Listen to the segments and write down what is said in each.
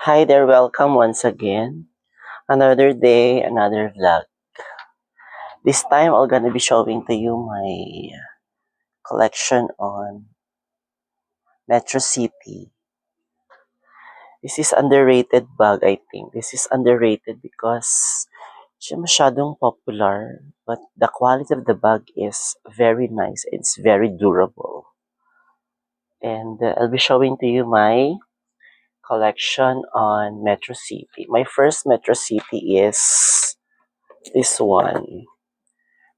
Hi there, welcome once again. Another day, another vlog. This time, I'm gonna be showing to you my collection on Metro City. This is underrated bag, I think. This is underrated because siya masyadong popular, but the quality of the bag is very nice. It's very durable. And I'll be showing to you my collection on Metro City. My first Metro City is this one.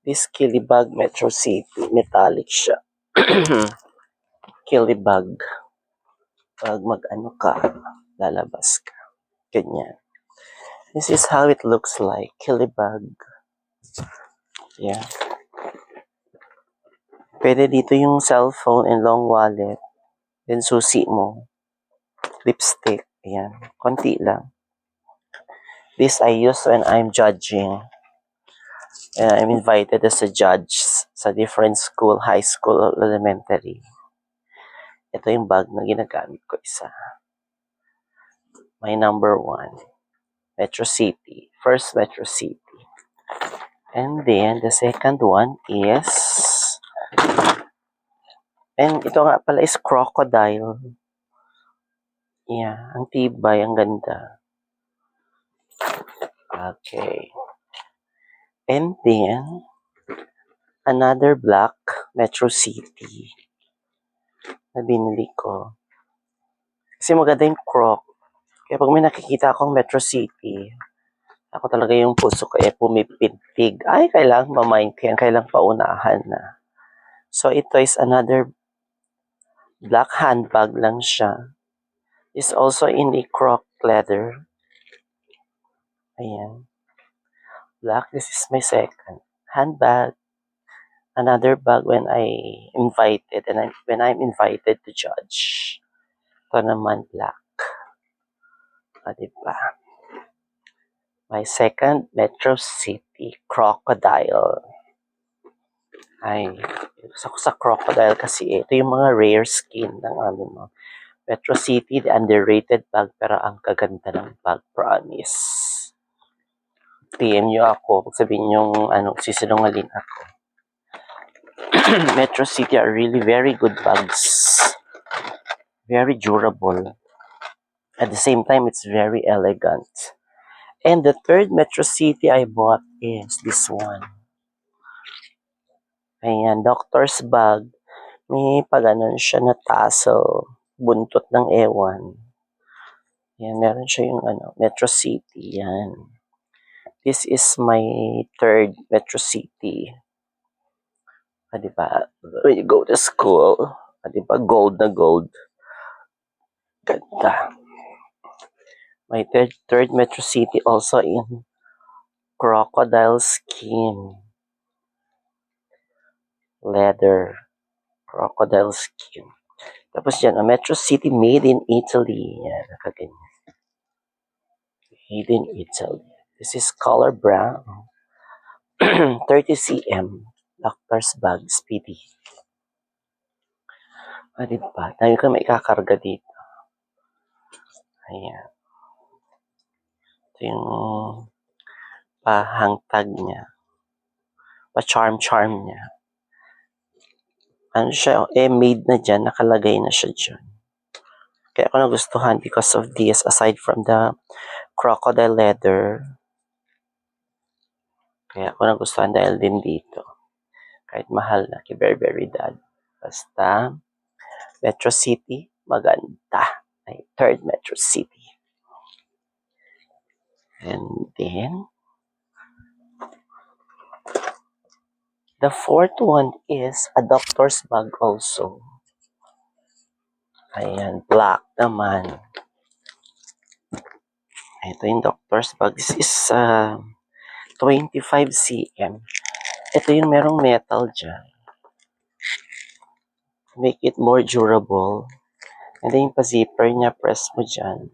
This Kilibag Metro City, metallic siya. Kilibag. Pag mag-ano ka, lalabas ka. Ganyan. This is how it looks like. Kilibag. Yeah. Pwede dito yung cellphone and long wallet. Then susi mo. Lipstick. Ayan. Konti lang. This I use when I'm judging. And I'm invited as a judge sa different school, high school, elementary. Ito yung bag na ginagamit ko isa. My number one. Metro City. First Metro City. And then, the second one is, and ito nga pala is crocodile. Yeah, ang tibay, ang ganda. Okay. And then, another black Metro City na binili ko. Kasi maganda yung croc. Kaya pag may nakikita akong Metro City, ako talaga yung puso ko pumipintig. Ay, kailangan mamind ko yan, kailangan paunahan na. So, ito is another black handbag lang siya. It's also in a croc leather. Ayan. Black. This is my second handbag. Another bag when I'm invited to judge. Ito naman black. Diba? My second Metro City crocodile. Ay, gusto ko sa crocodile kasi ito yung mga rare skin ng Metro City, the underrated bag, pero ang kaganda ng bag, promise. PM nyo ako, sabihin nyo sisinungaling ako. Metro City are really very good bags. Very durable. At the same time, it's very elegant. And the third Metro City I bought is this one. Ayan, doctor's bag. May paganon siya na tassel. Buntot ng ewan. Yan, meron siya yung Metro City. Yan. This is my third Metro City. Diba? When you go to school, diba? Gold na gold. Ganda. My third Metro City also in crocodile skin. Leather. Crocodile skin. Tapos dyan, a Metro City made in Italy. Yan, nakaganyan. Made in Italy. This is color brown. 30 cm. Doctor's bag, speedy. Diba? Dami ka maikakarga dito. Ayan. Ito yung pahangtag niya. Pa-charm niya. Ano siya, made na dyan. Nakalagay na siya dyan. Kaya ako nagustuhan because of this. Aside from the crocodile leather. Kaya ako nagustuhan dahil din dito. Kahit mahal na. Very, very dad. Basta, Metro City, maganda. Ay, third Metro City. And then, the fourth one is a doctor's bag also. Ayan, black naman. Ito yung doctor's bag. This is 25 cm. Ito yung merong metal dyan. Make it more durable. And then yung pa-zipper niya, press mo dyan.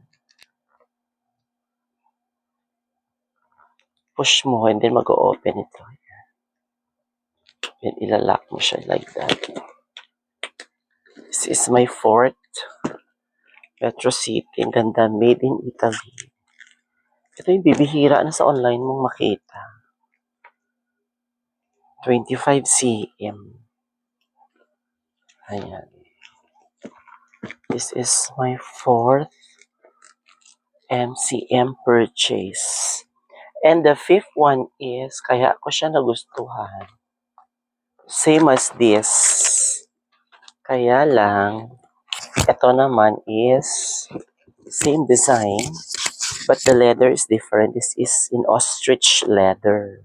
Push mo, and then mag-o-open ito. Then ilalock mo siya like that. This is my fourth Metro City. Ang ganda. Made in Italy. Ito yung bibihira na sa online mong makita. 25 cm. Ayan. This is my 4th MCM purchase. And the 5th one is, kaya ko siya nagustuhan. Same as this. Kaya lang, ito naman is same design, but the leather is different. This is in ostrich leather.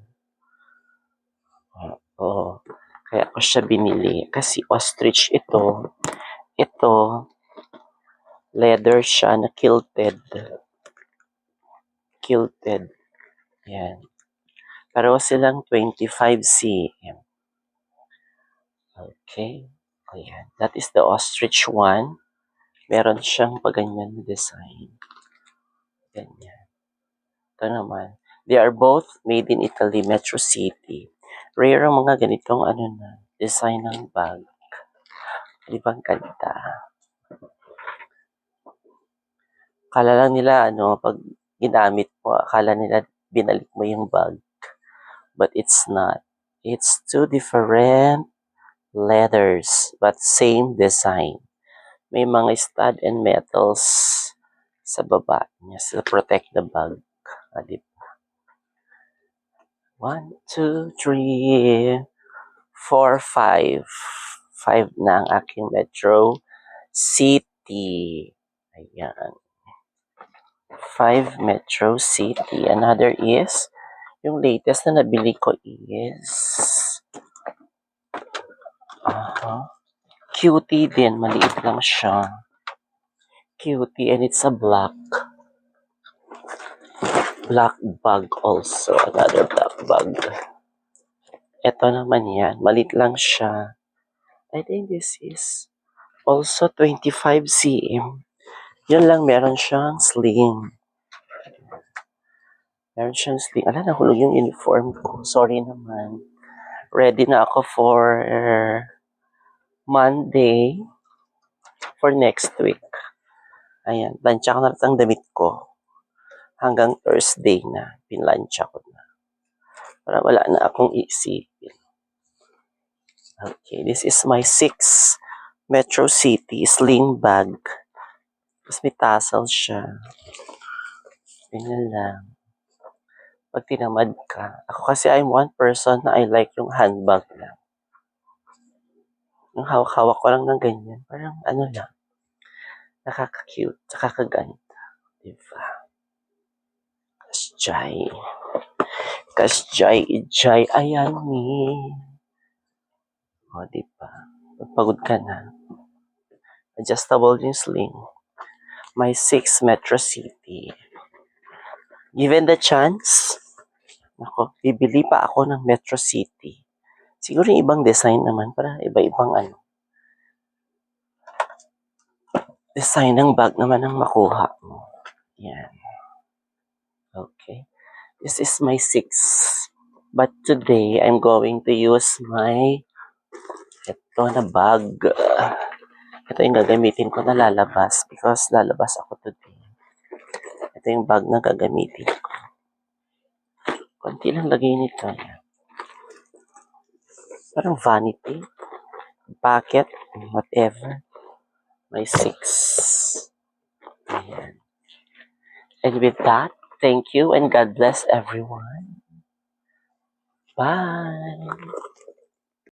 Oh, kaya ko siya binili. Kasi ostrich ito. Ito, leather siya na kilted. Kilted. Yan. Pareho silang 25 cm. Okay. Ayan. That is the ostrich one. Meron siyang paganyan na design. Ganyan. Ito naman. They are both made in Italy, Metro City. Rare ang mga ganitong design ng bag. Di ba ang ganda? Akala lang nila, pag ginamit mo, akala nila binalik mo yung bag. But it's not. It's two different leathers, but same design. May mga stud and metals sa baba niya to protect the bag. Di ba? 1, 2, 3, 4, 5. 5 na ang aking Metro City. Ayan. 5 Metro City. Another is, yung latest na nabili ko is, Cutie din. Maliit lang siya. Cutie, and it's a black bag also. Another black bag. Ito naman yan. Maliit lang siya. I think this is also 25 cm. Yun lang, meron siyang sling. Meron siyang sling. Ala, nahulog yung uniform ko. Sorry naman. Ready na ako for Monday. For next week. Ayan. Lansya ko na ang damit ko. Hanggang Thursday na. Pinlansya ko na. Para wala na akong isipin. Okay. This is my 6th Metro City sling bag. Tapos may tassel siya. Ganyan lang. Pag tinamad ka. Ako kasi I'm one person na I like yung handbag lang. Yung hawak-hawak ko lang ng ganyan. Parang lang. Nakaka-cute. Nakakaganda. Diba? Kasjay. Kasjay. Ijay. Ayan ni. O, diba? Pagpagod ka na. Adjustable yung sling. My 6th Metro City. Given the chance, bibili pa ako ng Metro City. Siguro yung ibang design naman para iba-ibang design ng bag naman ang makuha mo. Yan. Okay. This is my 6th. But today, I'm going to use ito na bag. Ito yung gagamitin ko na lalabas because lalabas ako today. Ito yung bag na gagamitin ko. Konti lang lagay nito. Parang vanity. Pocket. Whatever. My 6. Ayan. And with that, thank you and God bless everyone. Bye.